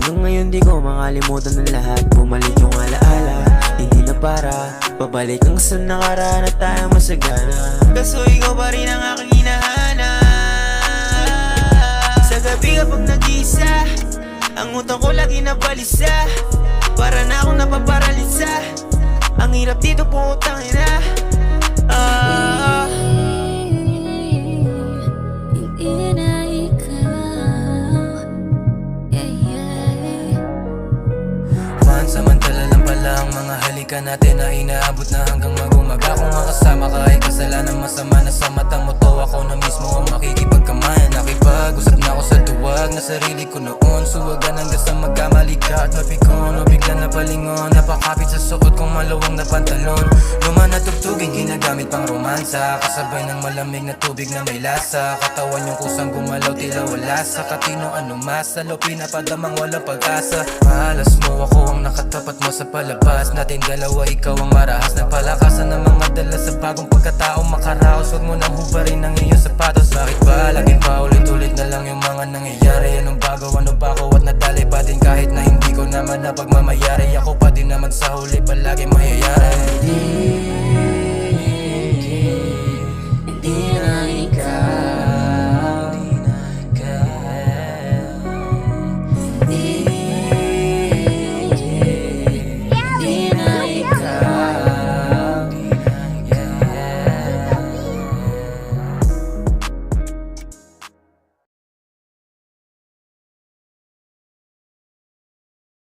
Hanggang ngayon di ko makalimutan ng lahat. Bumalik yung alaala, hindi na para babalik ang sa nakaraan at tayo masagana. Kaso ikaw pa rin ang aking hinahanap. Sa gabi kapag nag-iisa, ang utak ko lagi nabalisa. Para na akong napaparalisa. Ang hirap dito putang ina. Hindi na ikaw. Pansamantala lang pala ang mga halika natin na inaabot na hanggang magumaga. Kung makasama kahit kasalanan masama na sa matang mo to, ako na mismo ang makikipagkamayan. Nakipag-usap na ako sa duwag na sarili ko noon. Suwagan hanggang sa magkamali ka at mapikon o bigla na palingon. Napakapit sa suot kong maluwang na pantalon. Luma na tugtugin, ginagamit pang romansa. Kasabay ng malamig na tubig na may lasa. Katawan yung kusang gumalaw, tila wala sa katino ano masalo. Pinapadamang walang pag-asa. Mahalas mo, ako ang nakatapat mo sa palabas. Natin dalawa, ikaw ang marahas. Nagpalakasan ng mga dala sa bagong pagkataong makaraos. Huwag mo nang hubarin ang iyong sapatos. Bakit ba laging paulit-ulit na lang yung mga nangyayari? Anong bago, ano ba ako at nadalay pa din kahit na hindi ko naman na pagmamayari. Ako pa din naman sa huli palagi mayayari.